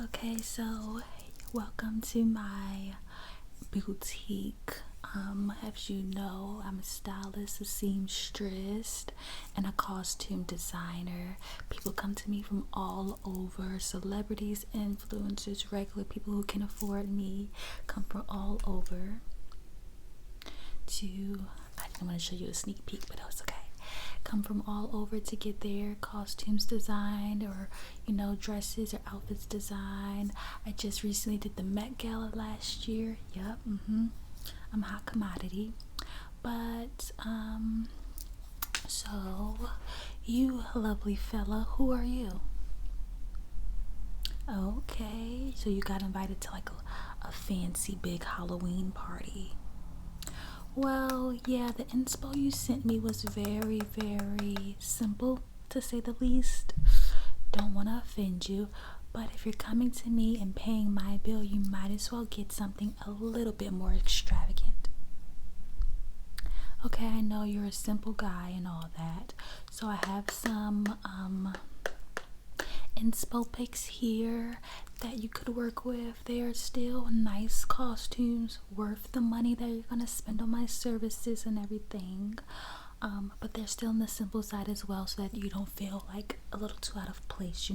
Okay, so welcome to my boutique. As you know, I'm a stylist, a seamstress, and a costume designer. People come to me from all over. Celebrities, influencers, regular people who can afford me come from all over. I didn't want to show you a sneak peek, but it was okay. Come from all over to get their costumes designed, or dresses or outfits designed. I just recently did the Met Gala last year. Yep. I'm a hot commodity. But so you lovely fella, who are you? Okay, so you got invited to like a fancy big Halloween party. Well, yeah, the inspo you sent me was very, very simple, to say the least. Don't want to offend you, but if you're coming to me and paying my bill, you might as well get something a little bit more extravagant. Okay, I know you're a simple guy and all that, so I have some inspo pics here that you could work with. They are still nice costumes, worth the money that you're gonna spend on my services and everything. But they're still on the simple side as well, so that you don't feel like a little too out of place,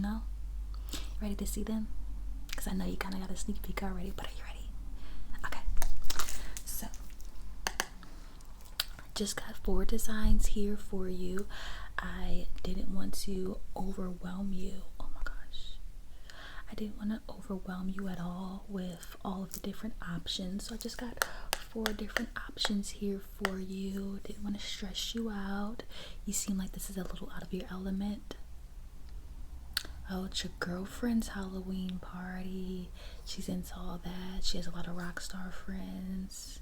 Ready to see them? Because I know you kind of got a sneak peek already, but are you ready? Okay. So, just got 4 designs here for you. I didn't want to overwhelm you. Oh my gosh. I didn't want to overwhelm you at all with all of the different options. So I just got 4 different options here for you. Didn't want to stress you out. You seem like this is a little out of your element. Oh, it's your girlfriend's Halloween party. She's into all that. She has a lot of rock star friends.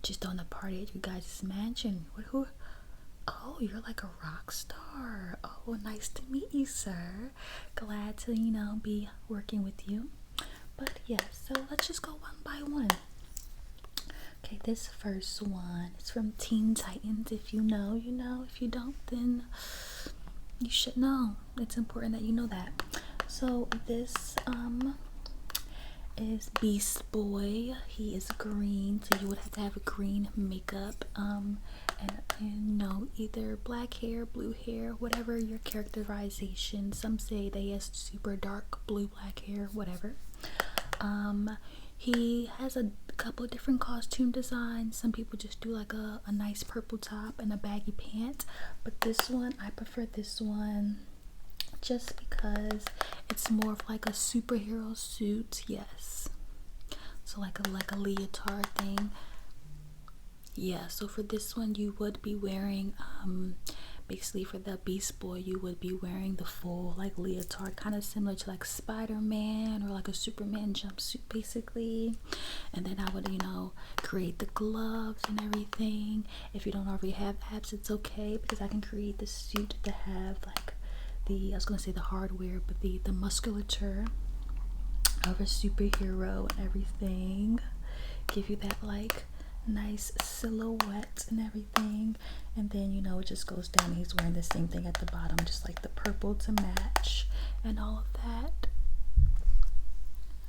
Just throwing a party at you guys' mansion. Who? Oh, you're like a rock star. Oh, nice to meet you, sir. Glad to, be working with you. But yeah, so let's just go one by one. Okay, this first one is from Teen Titans. If you know, you know. If you don't, then you should know. It's important that you know that. So this is Beast Boy. He is green, so you would have to have a green makeup, and either black hair, blue hair, whatever your characterization. Some say that he has super dark blue, black hair, whatever. He has a couple of different costume designs. Some people just do like a nice purple top and a baggy pant, but this one, I prefer this one just because it's more of like a superhero suit. Yes, so like a leotard thing. Yeah, so for this one you would be wearing basically for the Beast Boy you would be wearing the full like leotard, kind of similar to like Spider-Man or like a Superman jumpsuit basically. And then I would create the gloves and everything. If you don't already have abs, it's okay, because I can create the suit to have like I was gonna say the hardware, but the musculature of a superhero and everything. Give you that like nice silhouette and everything. And then it just goes down. He's wearing the same thing at the bottom, just like the purple to match and all of that.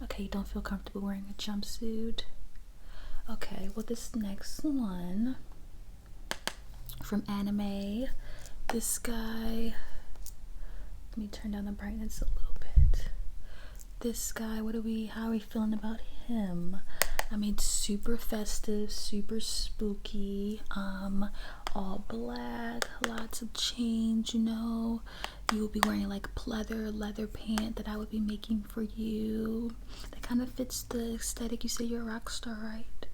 Okay, you don't feel comfortable wearing a jumpsuit? Okay, well this next one from anime, this guy, let me turn down the brightness a little bit. This guy, how are we feeling about him? I mean, super festive, super spooky, all black, lots of chains, You will be wearing like leather pant that I would be making for you. That kind of fits the aesthetic. You say you're a rock star, right?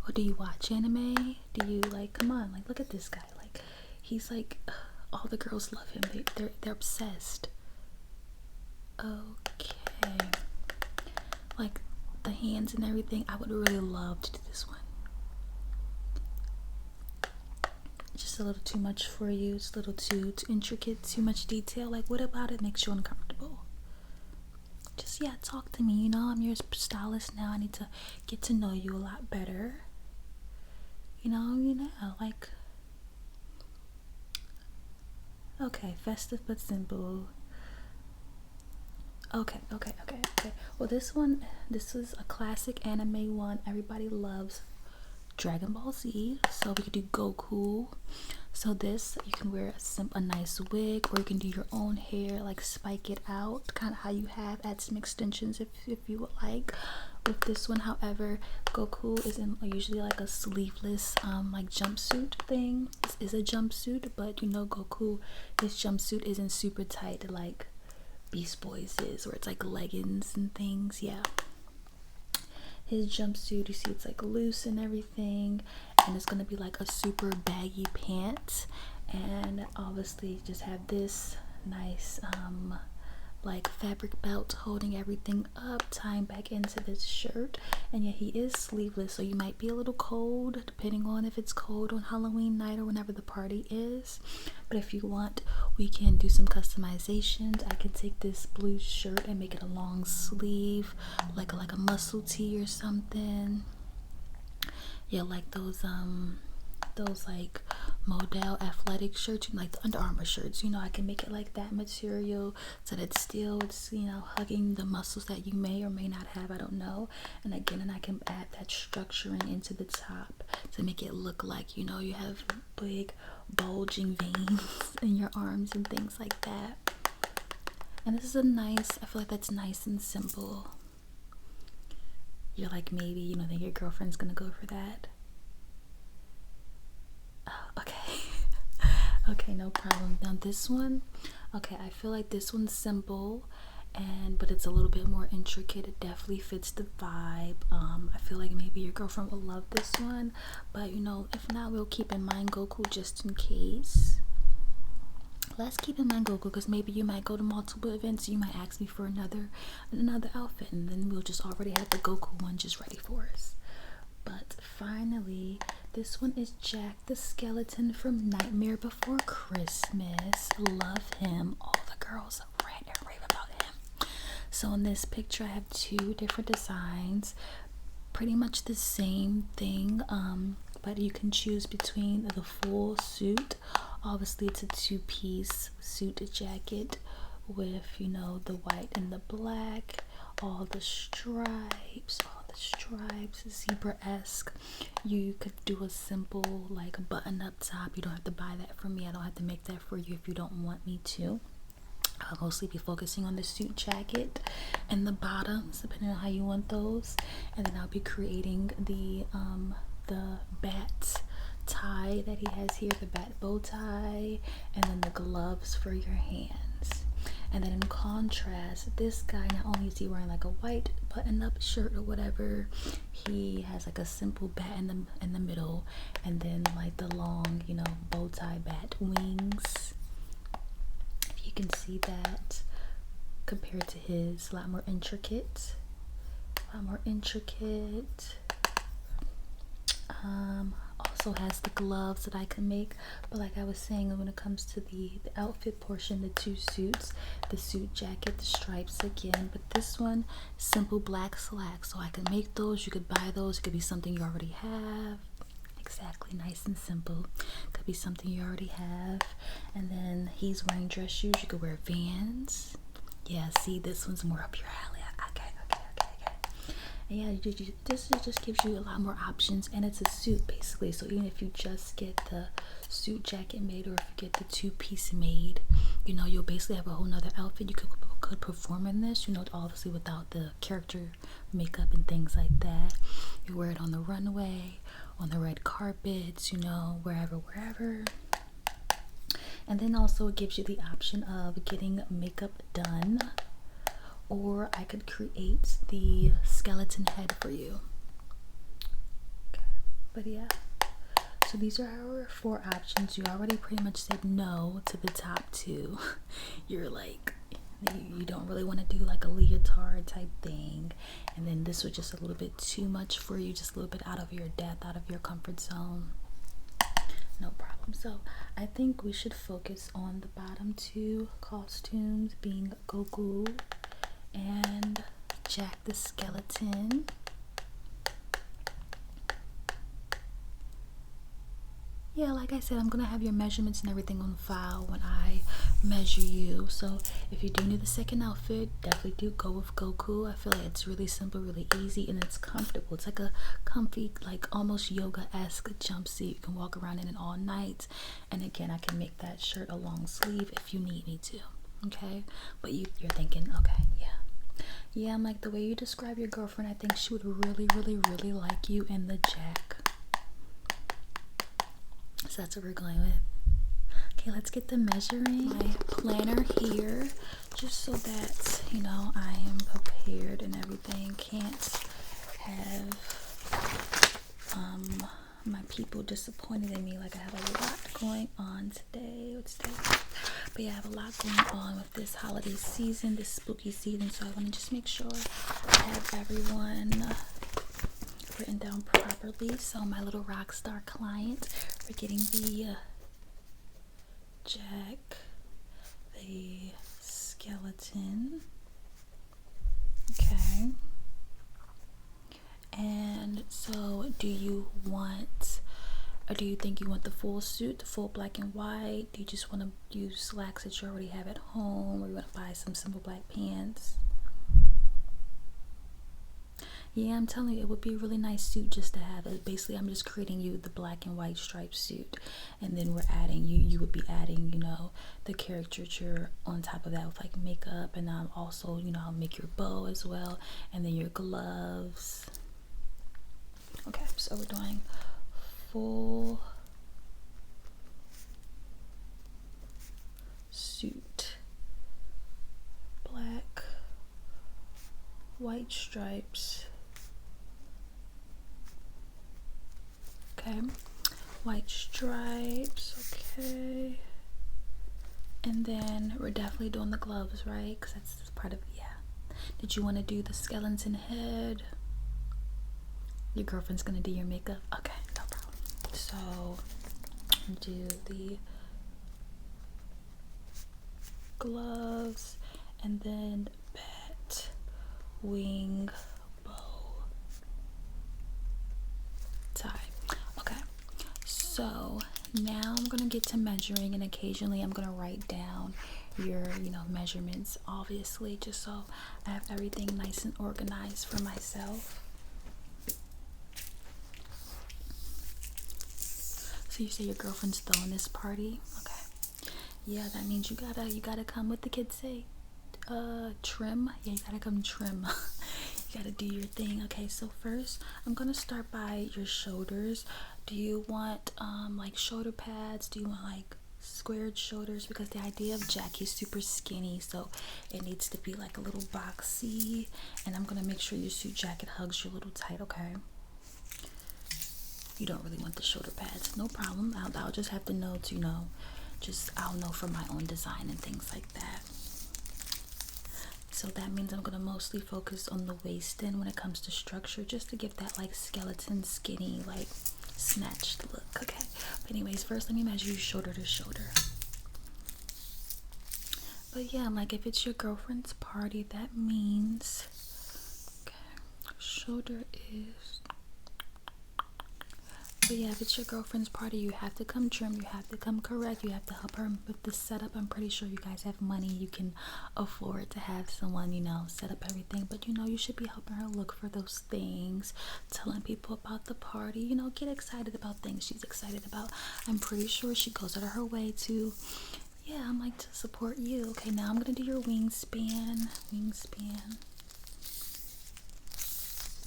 Or do you watch anime? Do you come on, look at this guy. He's all the girls love him. They're obsessed. Okay. The hands and everything, I would really love to do this one. Just a little too much for you. It's a little too intricate, too much detail. What about it makes you uncomfortable? Just talk to me. I'm your stylist now. I need to get to know you a lot better. Okay, festive but simple. Okay. Well, this is a classic anime one. Everybody loves Dragon Ball Z, so we could do Goku. So this, you can wear a nice wig, or you can do your own hair, like spike it out, kind of how you have. Add some extensions if you would like. With this one, however, Goku is in usually like a sleeveless like jumpsuit thing. This is a jumpsuit, but you know Goku, his jumpsuit isn't super tight like Beast Boys is, where it's like leggings and things. Yeah, his jumpsuit, you see it's like loose and everything, and it's gonna be like a super baggy pant, and obviously just have this nice like fabric belt holding everything up, tying back into this shirt. And yeah, he is sleeveless, so you might be a little cold depending on if it's cold on Halloween night or whenever the party is. But if you want, we can do some customizations. I can take this blue shirt and make it a long sleeve, like a muscle tee or something. Yeah, like those like modal athletic shirts, like the Under Armour shirts, you know, I can make it like that material so that it's you know, hugging the muscles that you may or may not have, I don't know. And again, I can add that structuring into the top to make it look like, you know, you have big bulging veins in your arms and things like that. And this is I feel like that's nice and simple. You're like, maybe, you know, that your girlfriend's gonna go for that. Okay, no problem. Now this one, okay, I feel like this one's simple, but it's a little bit more intricate. It definitely fits the vibe. I feel like maybe your girlfriend will love this one, but you know, if not, we'll keep in mind Goku just in case. Let's keep in mind Goku, because maybe you might go to multiple events, so you might ask me for another outfit, and then we'll just already have the Goku one just ready for us. But finally, this one is Jack the Skeleton from Nightmare Before Christmas. Love him. All the girls rant and rave about him. So in this picture, I have two different designs. Pretty much the same thing, but you can choose between the full suit. Obviously, it's a two-piece suit jacket with, you know, the white and the black, all the stripes, zebra-esque. You could do a simple like button-up top. You don't have to buy that from me. I don't have to make that for you if you don't want me to. I'll mostly be focusing on the suit jacket and the bottoms, depending on how you want those. And then I'll be creating the bat tie that he has here, the bat bow tie, and then the gloves for your hands. And then in contrast, this guy, not only is he wearing like a white button-up shirt or whatever, he has like a simple bat in the middle, and then like the long, you know, bow tie bat wings. If you can see that compared to his, a lot more intricate. Also has the gloves that I can make, but like I was saying, when it comes to the outfit portion, the two suits, the suit jacket, the stripes again, but this one, simple black slacks. So I can make those. You could buy those. It could be something you already have. Exactly, nice and simple. Could be something you already have. And then he's wearing dress shoes. You could wear Vans. Yeah, see, this one's more up your alley. And yeah, this just gives you a lot more options, and it's a suit basically. So even if you just get the suit jacket made, or if you get the two-piece made, you know, you'll basically have a whole nother outfit you could perform in this, you know, obviously without the character makeup and things like that. You wear it on the runway, on the red carpets, you know, wherever. And then also it gives you the option of getting makeup done, or I could create the skeleton head for you. Okay. But yeah, so these are our 4 options. You already pretty much said no to the top 2. You're like, you don't really want to do like a leotard type thing, and then this was just a little bit too much for you, just a little bit out of your depth, out of your comfort zone. No problem. So I think we should focus on the bottom 2 costumes, being Goku and Jack the Skeleton. yeah, like I said, I'm gonna have your measurements and everything on file when I measure you. So if you do need the second outfit, definitely do go with Goku. I feel like it's really simple, really easy, and it's comfortable. It's like a comfy, like almost yoga-esque jumpsuit. You can walk around in it all night. And again, I can make that shirt a long sleeve if you need me to. Okay, but you're thinking, okay, yeah, I'm like, the way you describe your girlfriend, I think she would really, really, really like you in the jack. So that's what we're going with. Okay, let's get the measuring. My planner here, just so that, you know, I am prepared and everything. Can't have my people disappointed in me. Like, I have a lot going on today. What's today? But yeah, I have a lot going on with this holiday season, this spooky season. So I want to just make sure I have everyone written down properly. So my little rock star client, we're getting the Jack, the skeleton. Okay. And so do you want, or do you think you want the full suit, the full black and white? Do you just want to use slacks that you already have at home, or you want to buy some simple black pants? Yeah, I'm telling you, it would be a really nice suit just to have it. Basically, I'm just creating you the black and white striped suit, and then we're adding, you would be adding, you know, the caricature on top of that with like makeup, and also, you know, I'll make your bow as well, and then your gloves. Okay, so we're doing full suit, black, white stripes. Okay, white stripes. Okay, and then we're definitely doing the gloves, right? Because that's part of, yeah. Did you want to do the skeleton head? Your girlfriend's gonna do your makeup. Okay, no problem. So do the gloves, and then bat wing bow tie. Okay, so now I'm gonna get to measuring, and occasionally I'm gonna write down your, you know, measurements, obviously, just so I have everything nice and organized for myself. So you say your girlfriend's throwing this party? Okay. Yeah, that means you gotta come, what the kids say, trim. Yeah, you gotta come trim. You gotta do your thing. Okay, so first I'm gonna start by your shoulders. Do you want like shoulder pads? Do you want like squared shoulders? Because the idea of Jack, he's super skinny, so it needs to be like a little boxy, and I'm gonna make sure your suit jacket hugs you a little tight. Okay, you don't really want the shoulder pads, no problem. I'll just have to know to, you know, just I'll know for my own design and things like that. So that means I'm gonna mostly focus on the waist then when it comes to structure, just to give that like skeleton skinny, like snatched look. Okay, but anyways, first let me measure you shoulder to shoulder. But yeah, like if it's your girlfriend's party, that means, okay, shoulder is, but yeah, if it's your girlfriend's party, you have to come trim, you have to come correct, you have to help her with the setup. I'm pretty sure you guys have money, you can afford to have someone, you know, set up everything, but you know, you should be helping her look for those things, telling people about the party, you know, get excited about things she's excited about. I'm pretty sure she goes out of her way to, yeah, I'm like, to support you. Okay, now I'm gonna do your wingspan.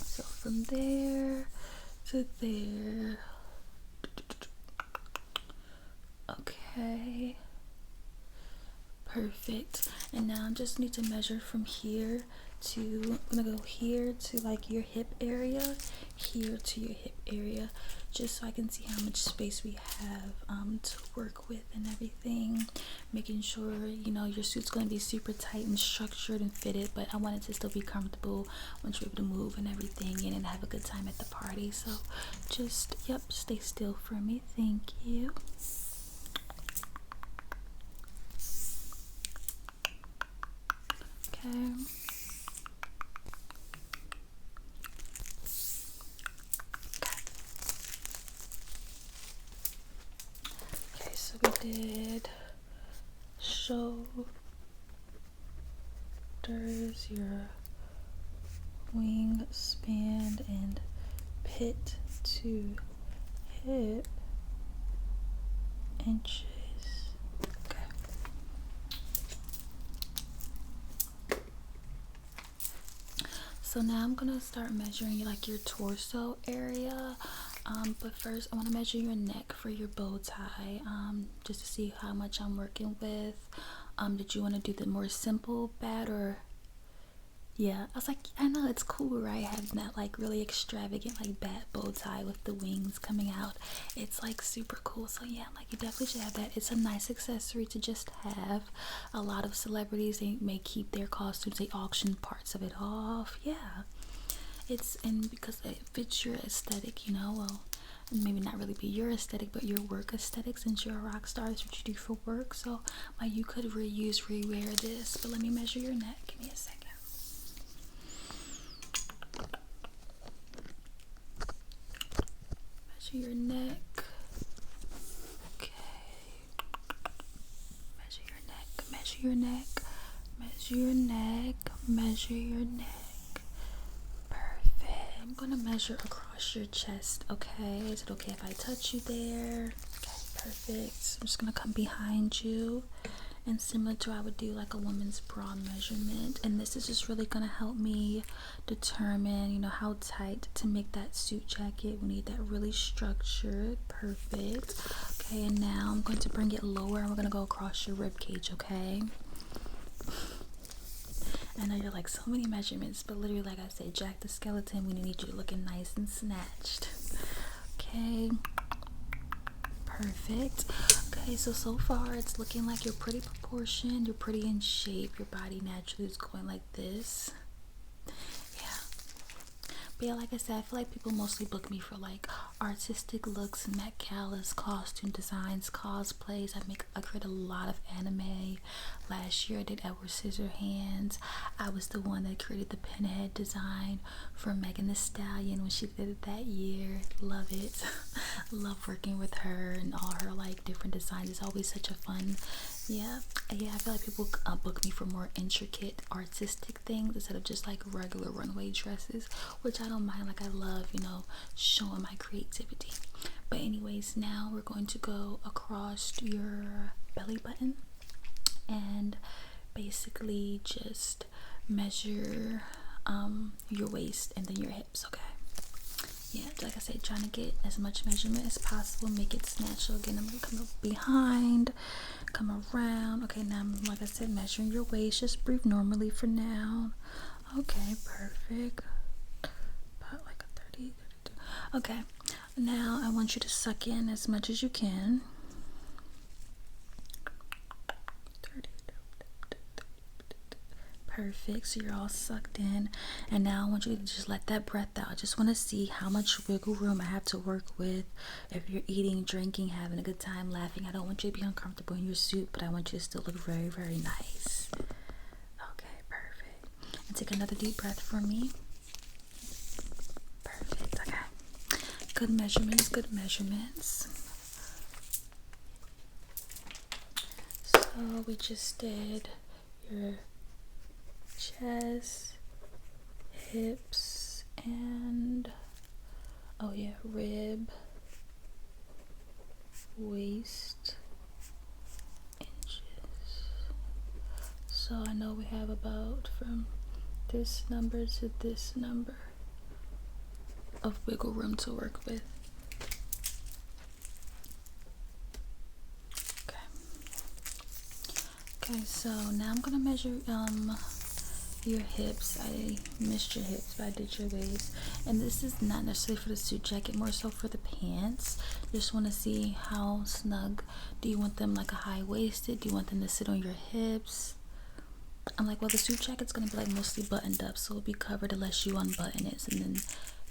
So from there to there. Okay, perfect. And now I just need to measure from here to, I'm gonna go here to like your hip area, here to your hip area, just so I can see how much space we have to work with and everything, making sure, you know, your suit's gonna be super tight and structured and fitted, but I want it to still be comfortable once you're able to move and everything, and have a good time at the party. So just, yep, stay still for me. Thank you. Okay. did shoulders, your wingspan, and pit to hip inches. Okay. So now I'm gonna start measuring like your torso area. But first I want to measure your neck for your bow tie, just to see how much I'm working with. Did you want to do the more simple bat, or yeah, I was like, I know it's cool, right? Having that like really extravagant like bat bow tie with the wings coming out. It's like super cool. So yeah, like you definitely should have that. It's a nice accessory to just have. A lot of celebrities, they may keep their costumes, they auction parts of it off. Yeah. It's and because it fits your aesthetic, you know. Well, maybe not really be your aesthetic, but your work aesthetic, since you're a rock star. It's what you do for work. So like you could rewear this. But let me measure your neck. Give me a second. Measure your neck. Okay. Measure your neck. Measure your neck. Measure your neck. Measure your neck. I'm gonna measure across your chest, okay? Is it okay if I touch you there? Okay, perfect. I'm just gonna come behind you, and similar to I would do like a woman's bra measurement, and this is just really gonna help me determine, you know, how tight to make that suit jacket. We need that really structured. Perfect. Okay, and now I'm going to bring it lower, and we're gonna go across your rib cage, okay? I know you're like, so many measurements, but literally, like I said, Jack the Skeleton, we need you looking nice and snatched. Okay, perfect. Okay, so far it's looking like you're pretty proportioned, you're pretty in shape, your body naturally is going like this. But yeah, like I said, I feel like people mostly book me for like artistic looks, Met Galas, costume designs, cosplays. I create a lot of anime. Last year I did Edward Scissorhands. I was the one that created the pinhead design for Megan Thee Stallion when she did it that year. Love it. Love working with her and all her like different designs. It's always such a fun. Yeah, I feel like people book me for more intricate artistic things instead of just like regular runway dresses, which I don't mind. Like, I love, you know, showing my creativity. But anyways, now we're going to go across your belly button and basically just measure your waist and then your hips, okay? Yeah, like I said, trying to get as much measurement as possible, make it snatch. So again, I'm gonna come up behind, come around. Okay, now I'm, like I said, measuring your waist. Just breathe normally for now. Okay, perfect. About like a 30, 32. Okay, now I want you to suck in as much as you can. 30. Perfect. So you're all sucked in, and now I want you to just let that breath out. I just want to see how much wiggle room I have to work with. If you're eating, drinking, having a good time, laughing, I don't want you to be uncomfortable in your suit, but I want you to still look very, very nice. Okay, perfect. And take another deep breath for me. Perfect. Okay, good measurements, good measurements. So we just did your chest, hips, and oh yeah, rib, waist, inches. So I know we have about from this number to this number of wiggle room to work with. Okay, so now I'm gonna measure your hips. I missed your hips, but I did your waist. And this is not necessarily for the suit jacket, more so for the pants. Just want to see how snug. Do you want them like a high-waisted? Do you want them to sit on your hips? I'm like, well, the suit jacket's gonna be like mostly buttoned up, so it'll be covered unless you unbutton it. And then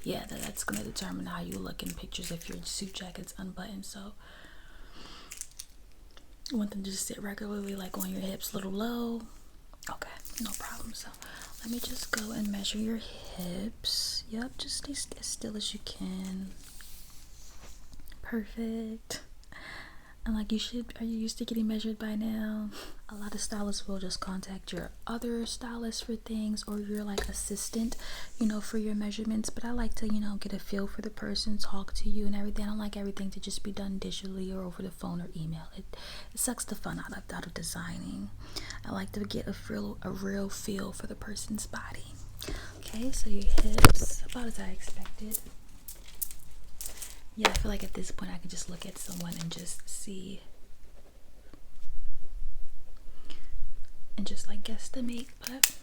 yeah, that's gonna determine how you look in pictures if your suit jacket's unbuttoned. So I want them to just sit regularly, like on your hips, a little low. Okay, no problem. So let me just go and measure your hips. Yep, just stay as still as you can. Perfect. And like, are you used to getting measured by now? A lot of stylists will just contact your other stylist for things, or your like assistant, for your measurements. But I like to, get a feel for the person, talk to you and everything. I don't like everything to just be done digitally or over the phone or email. It sucks the fun out of designing. I like to get a real feel for the person's body. Okay, so your hips, about as I expected. Yeah, I feel like at this point I could just look at someone and just see and just like guesstimate. But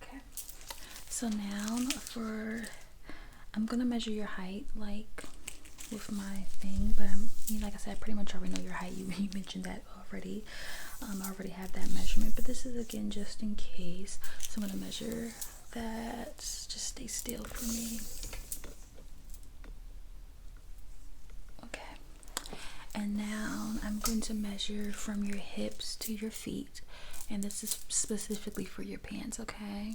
okay, so now I'm gonna measure your height like with my thing, but like I said, I pretty much already know your height. You mentioned that already. I already have that measurement, but this is again just in case. So I'm gonna measure that. Just stay still for me. And now I'm going to measure from your hips to your feet, and this is specifically for your pants, okay?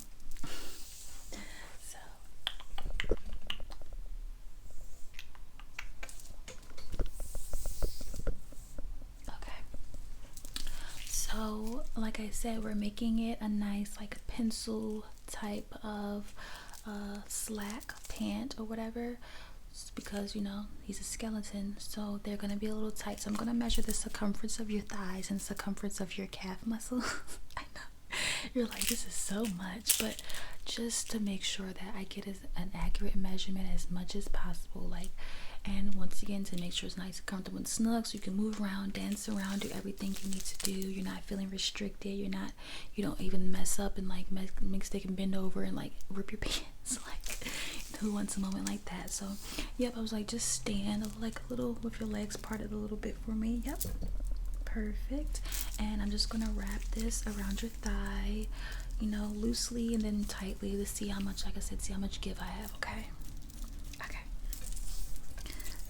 So like I said, we're making it a nice like pencil type of slack pant or whatever. Because he's a skeleton, so they're gonna be a little tight. So I'm gonna measure the circumference of your thighs and circumference of your calf muscle. I know you're like, this is so much, but just to make sure that I get an accurate measurement as much as possible, and once again to make sure it's nice and comfortable and snug, so you can move around, dance around, do everything you need to do. You're not feeling restricted. You don't even mess up and like make mistake and bend over and like rip your pants. Like, who wants a moment like that? So yep, I was like, just stand like a little with your legs parted a little bit for me. Yep, perfect. And I'm just gonna wrap this around your thigh, loosely and then tightly to see how much, like I said, see how much give I have. Okay.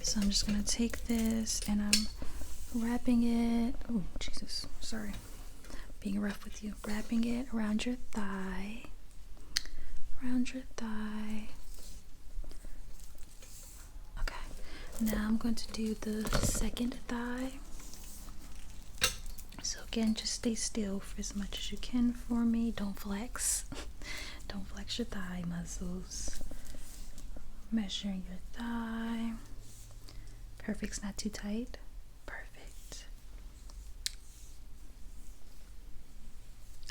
So I'm just gonna take this and I'm wrapping it. Oh Jesus, sorry, being rough with you. Wrapping it around your thigh. Okay, now I'm going to do the second thigh. So again, just stay still for as much as you can for me. Don't flex. Don't flex your thigh muscles. Measuring your thigh. Perfect's not too tight. Perfect.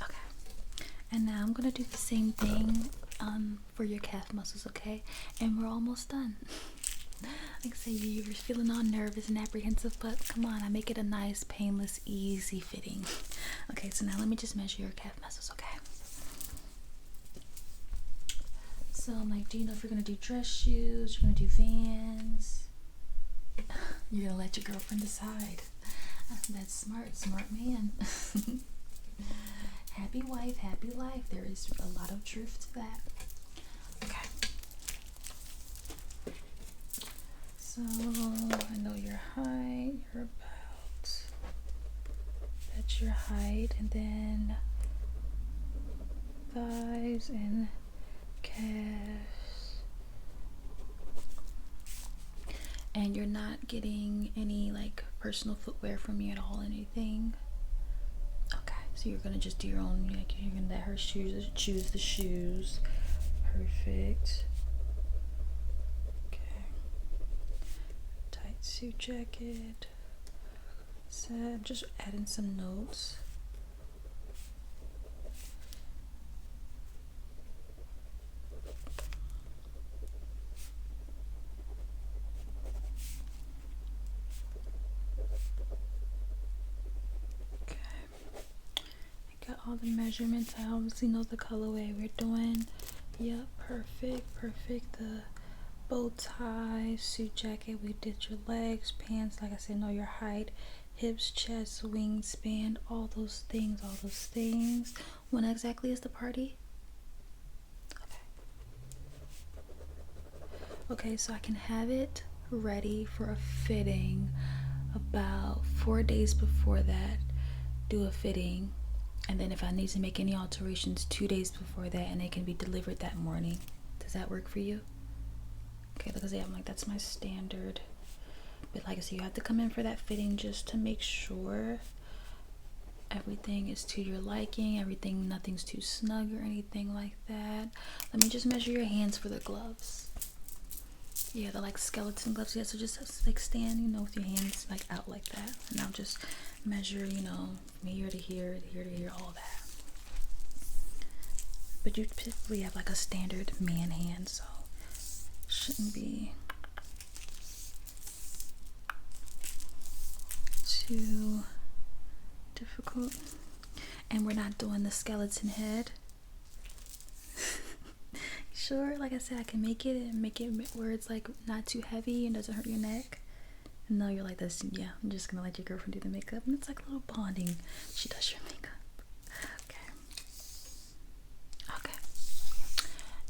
Okay. And now I'm gonna do the same thing for your calf muscles, okay? And we're almost done. Like I say, you were feeling all nervous and apprehensive, but come on, I make it a nice, painless, easy fitting. Okay, so now let me just measure your calf muscles, okay? So I'm like, do you know if you're gonna do dress shoes, you're gonna do Vans? You're gonna let your girlfriend decide. That's smart man. Happy wife, happy life. There is a lot of truth to that. Okay. So I know your height. That's your height, and then thighs and calves. And you're not getting any like personal footwear from me at all, anything? Okay, so you're gonna just do your own, like you're gonna let her choose the shoes. Perfect. Okay. Tight suit jacket. So I'm just adding some notes. All the measurements. I obviously know the colorway we're doing. Yep, perfect. The bow tie, suit jacket, we did your legs, pants, like I said, know your height, hips, chest, wingspan, all those things. When exactly is the party? Okay, so I can have it ready for a fitting about 4 days before that. Do a fitting. And then if I need to make any alterations 2 days before that, and it can be delivered that morning. Does that work for you? Okay, because yeah, I'm like, that's my standard. But like I said, you have to come in for that fitting just to make sure everything is to your liking, nothing's too snug or anything like that. Let me just measure your hands for the gloves. Yeah, they're like skeleton gloves. Yeah, so just like stand, you know, with your hands like out like that, and I'll just measure, you know, from here to here to here to here, all that. But you typically have like a standard man hand, so shouldn't be too difficult. And we're not doing the skeleton head. Sure, like I said, I can make it where it's like not too heavy and doesn't hurt your neck. No, you're like this. Yeah, I'm just gonna let your girlfriend do the makeup, and it's like a little bonding. She does your makeup. Okay.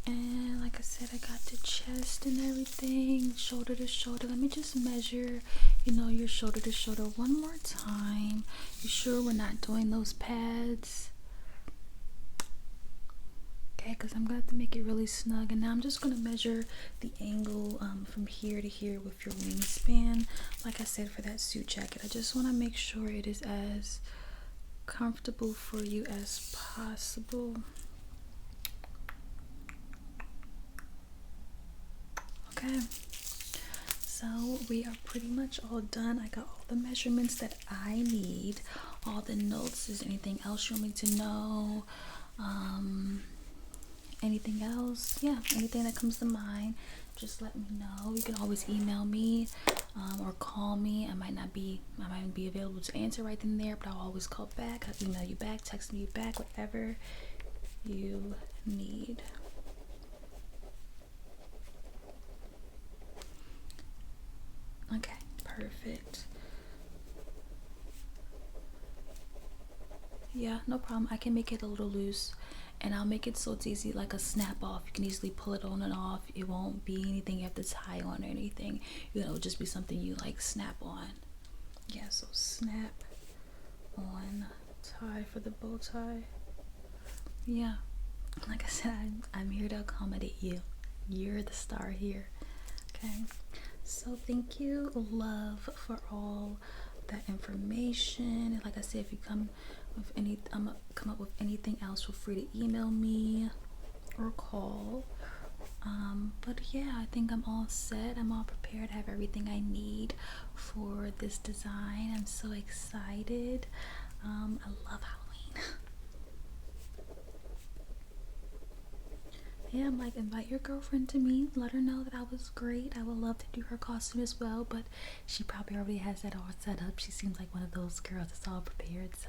And like I said, I got the chest and everything, shoulder to shoulder. Let me just measure, you know, your shoulder to shoulder one more time. You sure we're not doing those pads? Okay, because I'm going to have to make it really snug. And now I'm just going to measure the angle from here to here with your wingspan. Like I said, for that suit jacket, I just want to make sure it is as comfortable for you as possible. Okay, so we are pretty much all done. I got all the measurements that I need, all the notes. Is there anything else you want me to know? Anything else? Yeah, anything that comes to mind, just let me know. You can always email me or call me. I might be available to answer right then and there, but I'll always call back. I'll email you back, text you back, whatever you need. Okay, perfect. Yeah, no problem. I can make it a little loose, and I'll make it so it's easy, like a snap off. You can easily pull it on and off. It won't be anything you have to tie on or anything. It'll just be something you like snap on. Yeah, so snap on, tie for the bow tie. Yeah, like I said, I'm here to accommodate you. You're the star here. Okay, so thank you, love, for all that information. And like I said, if you come up with anything else, feel free to email me or call. But yeah, I think I'm all set. I'm all prepared. I have everything I need for this design. I'm so excited. I love Halloween. Yeah, I'm like, invite your girlfriend to me. Let her know that I was great. I would love to do her costume as well, but she probably already has that all set up. She seems like one of those girls that's all prepared, so.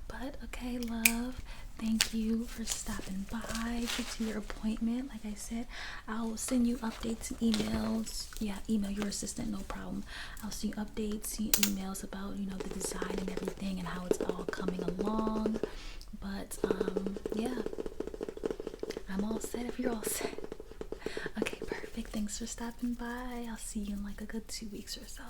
But okay, love, thank you for stopping by to your appointment. Like I said, I'll send you updates and emails. Yeah, email your assistant, no problem. I'll send you updates, emails about, you know, the design and everything and how it's all coming along. But yeah, I'm all set if you're all set. Okay, perfect. Thanks for stopping by. I'll see you in like a good 2 weeks or so.